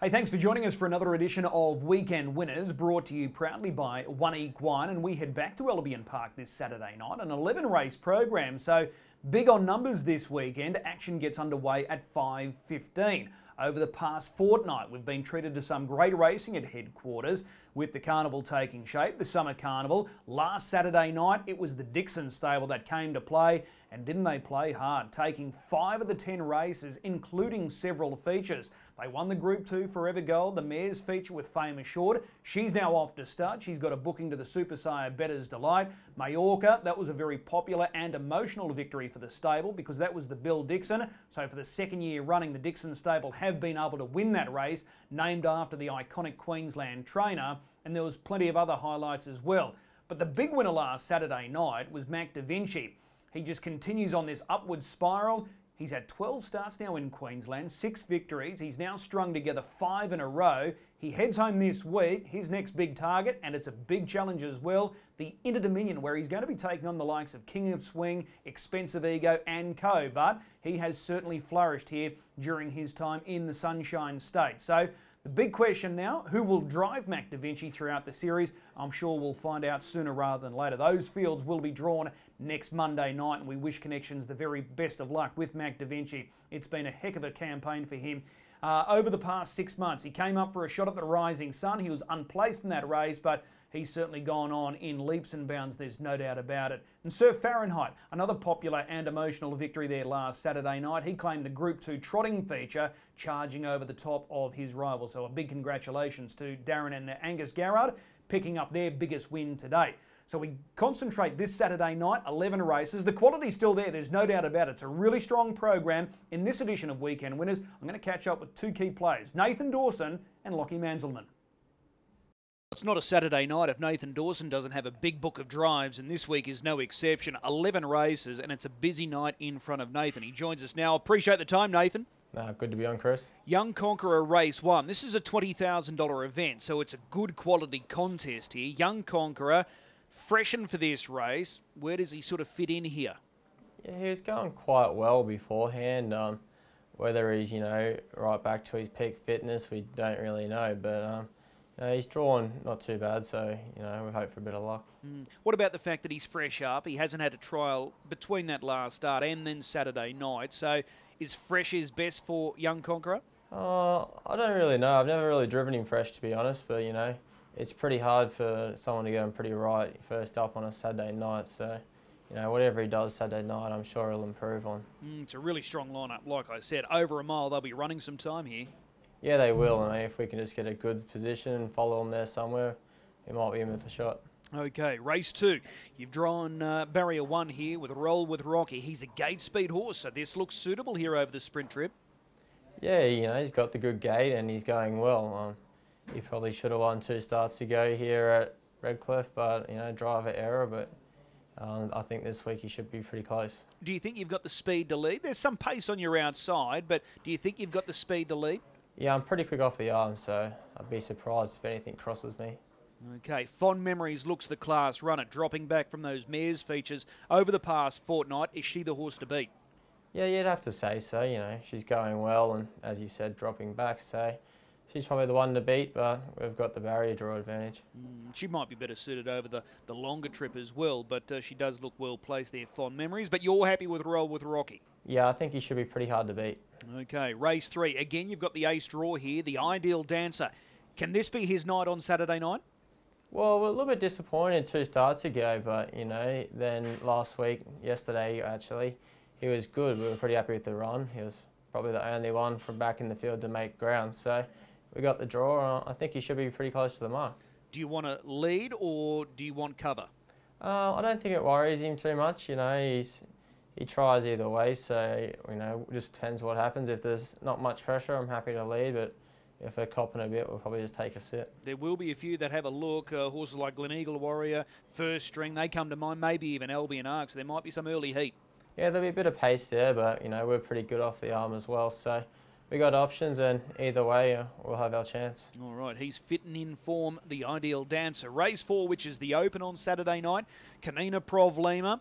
Hey, thanks for joining us for another edition of Weekend Winners, brought to you proudly by 1Equine, and we head back to Albion Park this Saturday night, an 11-race program, so big on numbers this weekend. Action gets underway at 5:15. Over the past fortnight, we've been treated to some great racing at headquarters, with the carnival taking shape, the summer carnival. Last Saturday night, it was the Dixon stable that came to play, and didn't they play hard, taking 5 of the 10 races, including several features. They won the Group 2 Forever Gold, the Mares feature with Fame Assured. She's now off to start. She's got a booking to the Super Sire Bettor's Delight. Majorca, that was a very popular and emotional victory for the stable because that was the Bill Dixon. So for the second year running, the Dixon stable have been able to win that race, named after the iconic Queensland trainer, and there was plenty of other highlights as well. But the big winner last Saturday night was Mac Da Vinci. He just continues on this upward spiral. He's had 12 starts now in Queensland, 6 victories. He's now strung together 5 in a row. He heads home this week. His next big target, and it's a big challenge as well, the Inter-Dominion, where he's going to be taking on the likes of King of Swing, Expensive Ego and co. But he has certainly flourished here during his time in the Sunshine State. So the big question now, who will drive Mac Da Vinci throughout the series? I'm sure we'll find out sooner rather than later. Those fields will be drawn next Monday night, and we wish Connections the very best of luck with Mac Da Vinci. It's been a heck of a campaign for him over the past 6 months. He came up for a shot at the Rising Sun. He was unplaced in that race, but he's certainly gone on in leaps and bounds, there's no doubt about it. And Sir Fahrenheit, another popular and emotional victory there last Saturday night. He claimed the Group 2 trotting feature, charging over the top of his rival. So a big congratulations to Darren and Angus Garrard, picking up their biggest win to date. So we concentrate this Saturday night, 11 races. The quality's still there, there's no doubt about it. It's a really strong program. In this edition of Weekend Winners, I'm going to catch up with 2 key players, Nathan Dawson and Lachie Manzelmann. It's not a Saturday night if Nathan Dawson doesn't have a big book of drives, and this week is no exception. 11 races, and it's a busy night in front of Nathan. He joins us now. Appreciate the time, Nathan. Good to be on, Chris. Young Conqueror Race 1. This is a $20,000 event, so it's a good quality contest here. Young Conqueror, freshened for this race. Where does he sort of fit in here? Yeah, he was going quite well beforehand. Whether he's, right back to his peak fitness, we don't really know, but he's drawn not too bad, so, we hope for a bit of luck. What about the fact that he's fresh up? He hasn't had a trial between that last start and then Saturday night, so is fresh his best for Young Conqueror? I don't really know. I've never really driven him fresh, to be honest, but, it's pretty hard for someone to get him pretty right first up on a Saturday night, so, whatever he does Saturday night, I'm sure he'll improve on. It's a really strong lineup, like I said. Over a mile, they'll be running some time here. Yeah, they will. If we can just get a good position and follow them there somewhere, he might be in with a shot. Okay, race 2. You've drawn barrier 1 here with Roll with Rocky. He's a gate speed horse, so this looks suitable here over the sprint trip. Yeah, he's got the good gate and he's going well. He probably should have won 2 starts ago here at Redcliffe, but, driver error, but I think this week he should be pretty close. Do you think you've got the speed to lead? There's some pace on your outside, but do you think you've got the speed to lead? Yeah, I'm pretty quick off the arm, so I'd be surprised if anything crosses me. Okay, Fond Memories looks the class runner, dropping back from those mares features over the past fortnight. Is she the horse to beat? Yeah, you'd have to say so. She's going well and, as you said, dropping back, so she's probably the one to beat, but we've got the barrier draw advantage. She might be better suited over the longer trip as well, but she does look well placed there, Fond Memories. But you're happy with Roll with Rocky? Yeah, I think he should be pretty hard to beat. Okay, race 3. Again, you've got the ace draw here, the Ideal Dancer. Can this be his night on Saturday night? Well, we're a little bit disappointed 2 starts ago, but, then last week, yesterday actually, he was good. We were pretty happy with the run. He was probably the only one from back in the field to make ground. So we got the draw. I think he should be pretty close to the mark. Do you want to lead or do you want cover? I don't think it worries him too much. He tries either way. So, it just depends what happens. If there's not much pressure, I'm happy to lead. But if we're copping a bit, we'll probably just take a sit. There will be a few that have a look. Horses like Gleneagle Warrior, First String, they come to mind. Maybe even Albion Park. So there might be some early heat. Yeah, there'll be a bit of pace there, but, we're pretty good off the arm as well. So we got options, and either way, we'll have our chance. All right, he's fitting in form, the ideal dancer. Race 4, which is the Open on Saturday night, Kanina Provlima.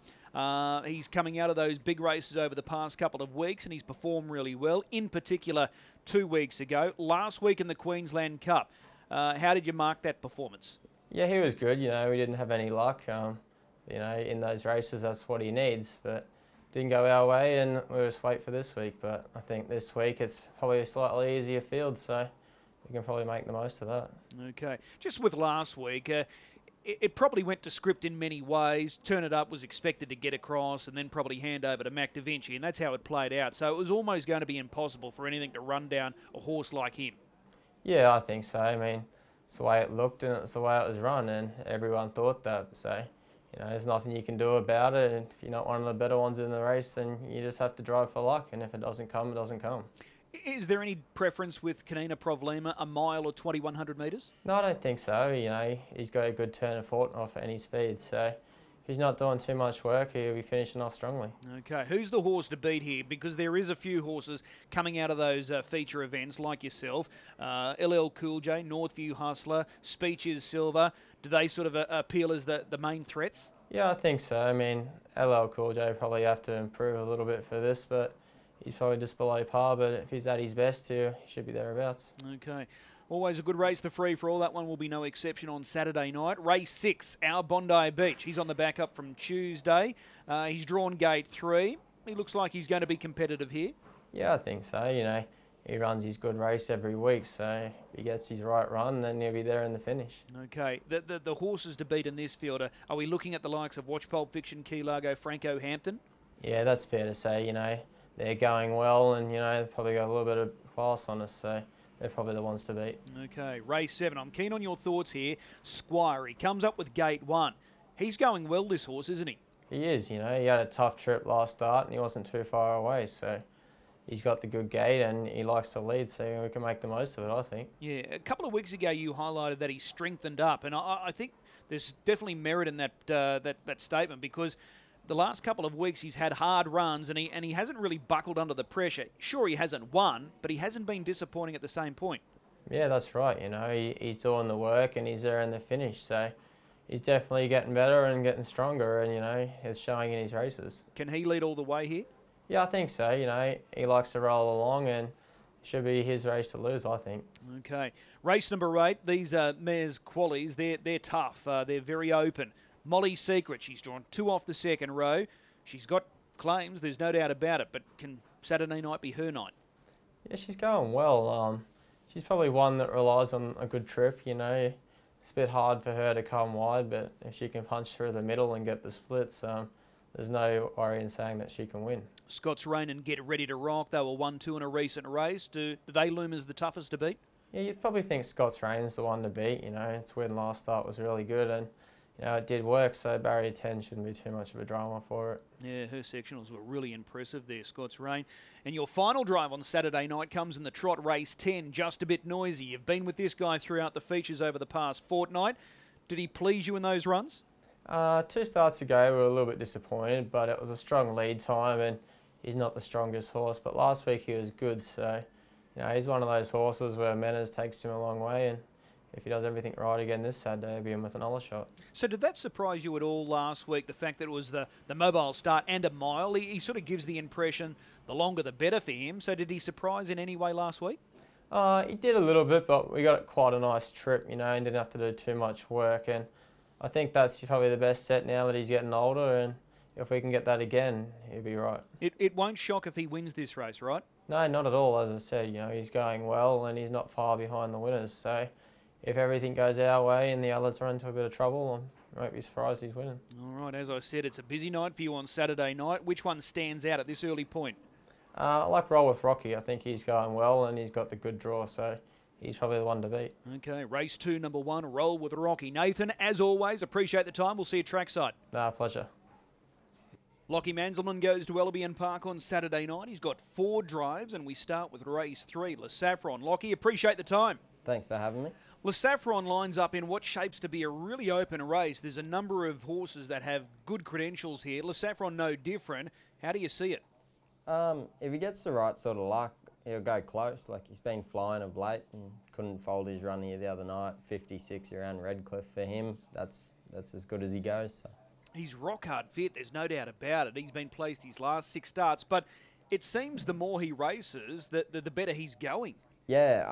He's coming out of those big races over the past couple of weeks, and he's performed really well, in particular 2 weeks ago. Last week in the Queensland Cup, how did you mark that performance? Yeah, he was good. You know, we didn't have any luck. You know, in those races, that's what he needs. But didn't go our way, and we'll just wait for this week. But I think this week it's probably a slightly easier field, so we can probably make the most of that. Okay. Just with last week, it probably went to script in many ways. Turn It Up was expected to get across and then probably hand over to Mac Da Vinci, and that's how it played out. So it was almost going to be impossible for anything to run down a horse like him. Yeah, I think so. I mean, it's the way it looked and it's the way it was run, and everyone thought that. So, you know, there's nothing you can do about it. And if you're not one of the better ones in the race, then you just have to drive for luck. And if it doesn't come, it doesn't come. Is there any preference with Kanina Provlima, a mile or 2,100 metres? No, I don't think so. You know, he's got a good turn of foot off at any speed. So if he's not doing too much work, he'll be finishing off strongly. Okay, who's the horse to beat here? Because there is a few horses coming out of those feature events like yourself. LL Cool J, Northview Hustler, Speeches Silver. Do they sort of appeal as the main threats? Yeah, I think so. I mean, LL Cool J probably have to improve a little bit for this, but he's probably just below par. But if he's at his best too, he should be thereabouts. Okay. Always a good race, the free-for-all. That one will be no exception on Saturday night. Race 6, our Bondi Beach. He's on the back up from Tuesday. He's drawn gate 3. He looks like he's going to be competitive here. Yeah, I think so. You know, he runs his good race every week, so if he gets his right run, then he'll be there in the finish. Okay. The horses to beat in this field, are we looking at the likes of Watch Pulp Fiction, Key Largo, Franco, Hampton? Yeah, that's fair to say. You know, they're going well, and, you know, they've probably got a little bit of class on us, so they're probably the ones to beat. Okay, race 7. I'm keen on your thoughts here. Squire, he comes up with gate 1. He's going well, this horse, isn't he? He is, you know. He had a tough trip last start and he wasn't too far away, so he's got the good gate and he likes to lead, so we can make the most of it, I think. Yeah, a couple of weeks ago you highlighted that he strengthened up, and I think there's definitely merit in that statement, because the last couple of weeks he's had hard runs and he hasn't really buckled under the pressure. Sure, he hasn't won, but he hasn't been disappointing at the same point. Yeah, that's right. You know, he's doing the work and he's there in the finish. So he's definitely getting better and getting stronger, and, you know, it's showing in his races. Can he lead all the way here? Yeah, I think so. You know, he likes to roll along, and it should be his race to lose, I think. Okay. Race number 8, these mares' qualies, they're tough. They're very open. Molly's Secret, she's drawn 2 off the second row. She's got claims, there's no doubt about it, but can Saturday night be her night? Yeah, she's going well. She's probably one that relies on a good trip, you know. It's a bit hard for her to come wide, but if she can punch through the middle and get the splits, there's no worry in saying that she can win. Scott's Rain and Get Ready to Rock, they were 1-2 in a recent race. Do they loom as the toughest to beat? Yeah, you'd probably think Scott's Rain's the one to beat, you know. Its win last start was really good, and, you know, it did work, so barrier 10 shouldn't be too much of a drama for it. Yeah, her sectionals were really impressive there, Scott's Rain. And your final drive on Saturday night comes in the trot, race 10, Just a Bit Noisy. You've been with this guy throughout the features over the past fortnight. Did he please you in those runs? 2 starts ago, we were a little bit disappointed, but it was a strong lead time, and he's not the strongest horse. But last week he was good, so, you know, he's one of those horses where manners takes him a long way, and if he does everything right again this Saturday, he'll be in with another shot. So did that surprise you at all last week, the fact that it was the mobile start and a mile? He sort of gives the impression the longer the better for him. So did he surprise in any way last week? He did a little bit, but we got quite a nice trip, you know, and didn't have to do too much work. And I think that's probably the best set now that he's getting older, and if we can get that again, he'll be right. It won't shock if he wins this race, right? No, not at all. As I said, you know, he's going well and he's not far behind the winners. So if everything goes our way and the others run into a bit of trouble, I won't be surprised he's winning. All right, as I said, it's a busy night for you on Saturday night. Which one stands out at this early point? I like Roll with Rocky. I think he's going well and he's got the good draw, so he's probably the one to beat. Okay, race 2, number 1, Roll with Rocky. Nathan, as always, appreciate the time. We'll see you trackside. Pleasure. Lachie Manzelmann goes to Albion Park on Saturday night. He's got 4 drives, and we start with race 3, Saffron. Lachie, appreciate the time. Thanks for having me. Saffron lines up in what shapes to be a really open race. There's a number of horses that have good credentials here. Saffron no different. How do you see it? If he gets the right sort of luck, he'll go close. Like, he's been flying of late and couldn't fold his run here the other night. 56 around Redcliffe for him. That's as good as he goes. So. He's rock hard fit, there's no doubt about it. He's been placed his last 6 starts, but it seems the more he races, the better he's going. Yeah,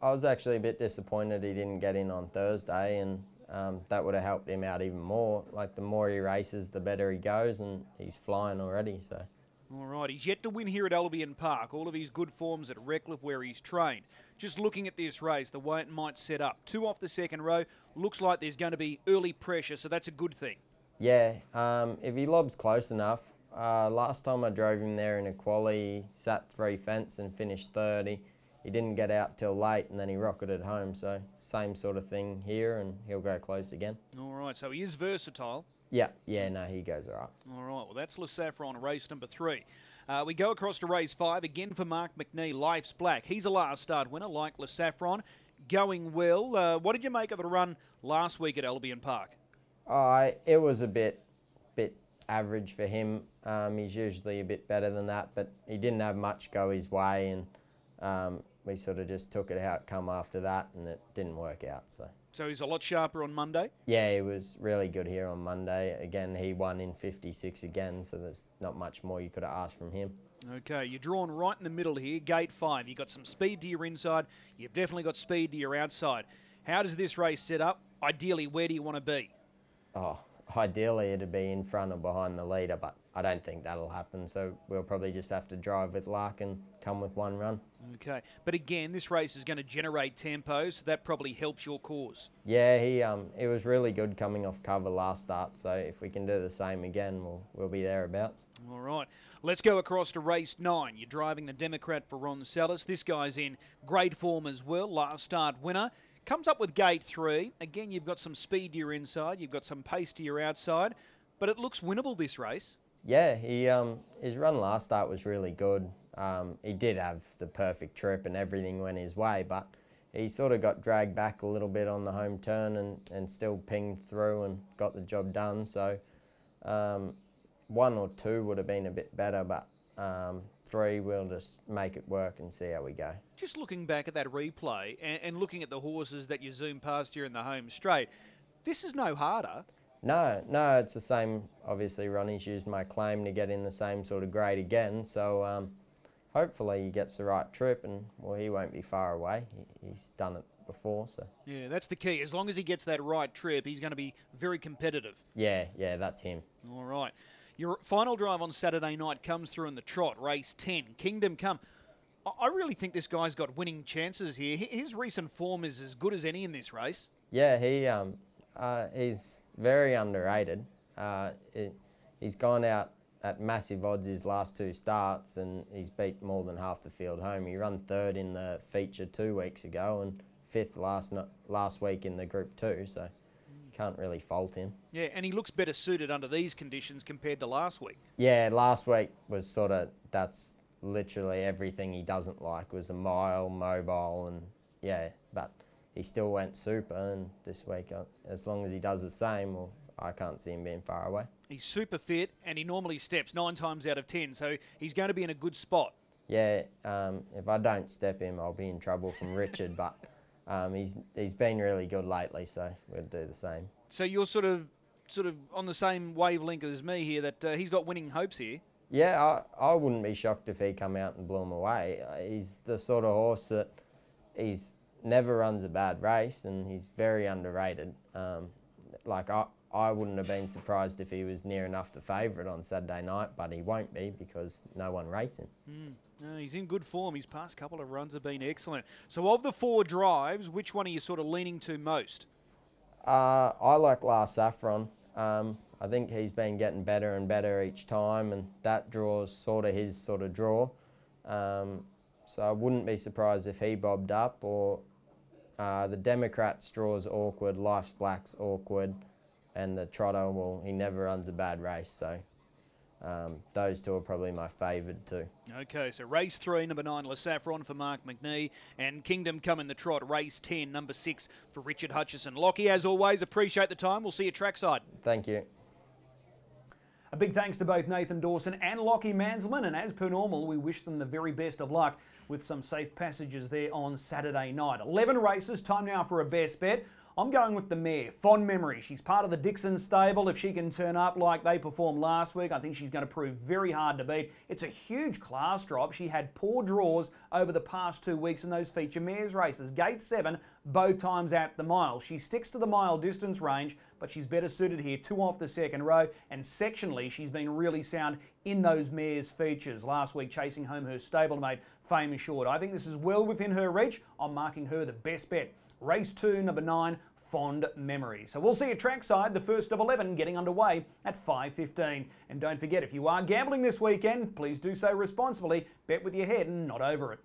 I was actually a bit disappointed he didn't get in on Thursday, and that would have helped him out even more. Like, the more he races, the better he goes, and he's flying already, so. All right, he's yet to win here at Albion Park. All of his good forms at Redcliffe where he's trained. Just looking at this race, the way it might set up. 2 off the second row, looks like there's going to be early pressure, so that's a good thing. Yeah, if he lobs close enough. Last time I drove him there in a quali, sat 3 fence and finished 30. He didn't get out till late, and then he rocketed home, so same sort of thing here, and he'll go close again. All right, so he is versatile. Yeah, no, he goes all right. All right, well, that's Saffron, race number 3. We go across to race 5, again for Mark McNee, Life's Black. He's a last start winner, like Saffron, going well. What did you make of the run last week at Albion Park? It was a bit average for him. He's usually a bit better than that, but he didn't have much go his way, and we sort of just took it how it come after that, and it didn't work out. So he's a lot sharper on Monday? Yeah, he was really good here on Monday. Again, he won in 56 again, so there's not much more you could have asked from him. Okay, you're drawn right in the middle here, gate 5. You've got some speed to your inside. You've definitely got speed to your outside. How does this race set up? Ideally, where do you want to be? Oh, ideally it'd be in front or behind the leader, but I don't think that'll happen, so we'll probably just have to drive with luck and come with 1 run. Okay, but again, this race is going to generate tempo, so that probably helps your cause. Yeah, he was really good coming off cover last start, so if we can do the same again, we'll be thereabouts. All right, let's go across to race 9. You're driving the Democrat for Ron Salas. This guy's in great form as well, last start winner. Comes up with gate 3. Again, you've got some speed to your inside, you've got some pace to your outside, but it looks winnable, this race. Yeah, his run last start was really good. He did have the perfect trip and everything went his way, but he sort of got dragged back a little bit on the home turn and still pinged through and got the job done. So 1 or 2 would have been a bit better, but 3, we'll just make it work and see how we go. Just looking back at that replay and looking at the horses that you zoom past here in the home straight, this is no harder. No, it's the same. Obviously, Ronnie's used my claim to get in the same sort of grade again, so hopefully he gets the right trip, and well, he won't be far away. He's done it before, so. Yeah, that's the key. As long as he gets that right trip, he's going to be very competitive. Yeah, that's him. All right. Your final drive on Saturday night comes through in the trot, race 10, Kingdom Come. I really think this guy's got winning chances here. His recent form is as good as any in this race. Yeah, he's very underrated. He's gone out at massive odds his last 2 starts, and he's beat more than half the field home. He ran 3rd in the feature 2 weeks ago and 5th last week in the Group 2, so can't really fault him. Yeah, and he looks better suited under these conditions compared to last week. Yeah, last week was sort of, that's literally everything he doesn't like, was a mile, mobile, and yeah, but he still went super, and this week, as long as he does the same, well, I can't see him being far away. He's super fit, and he normally steps 9 times out of 10, so he's going to be in a good spot. Yeah, if I don't step him, I'll be in trouble from Richard, but he's been really good lately, so we'll do the same. So you're sort of on the same wavelength as me here, that he's got winning hopes here. Yeah, I wouldn't be shocked if he come out and blew him away. He's the sort of horse that he's never runs a bad race, and he's very underrated. I wouldn't have been surprised if he was near enough to favourite on Saturday night, but he won't be because no one rates him. No, he's in good form. His past couple of runs have been excellent. So of the 4 drives, which one are you sort of leaning to most? I like last Saffron. I think he's been getting better and better each time, and that draw's sort of his sort of draw. So I wouldn't be surprised if he bobbed up, or the Democrats draw's awkward, Life's Black's awkward, and the Trotter, well, he never runs a bad race, so those 2 are probably my favoured too. Okay, so race 3, number 9, Saffron for Mark McNee, and Kingdom Come in the trot, race 10, number 6 for Richard Hutchison. Lachie, as always, appreciate the time. We'll see you trackside. Thank you. A big thanks to both Nathan Dawson and Lachie Manzelmann, and as per normal, we wish them the very best of luck with some safe passages there on Saturday night. 11 races, time now for a best bet. I'm going with the mare, Fond Memory. She's part of the Dixon stable. If she can turn up like they performed last week, I think she's going to prove very hard to beat. It's a huge class drop. She had poor draws over the past 2 weeks in those feature mares races. Gate 7, both times at the mile. She sticks to the mile distance range, but she's better suited here, 2 off the second row, and sectionally, she's been really sound in those mares features. Last week, chasing home her stablemate, Fame Assured. I think this is well within her reach. I'm marking her the best bet. Race 2, number 9, Fond Memory. So we'll see you trackside, the first of 11 getting underway at 5:15. And don't forget, if you are gambling this weekend, please do so responsibly. Bet with your head and not over it.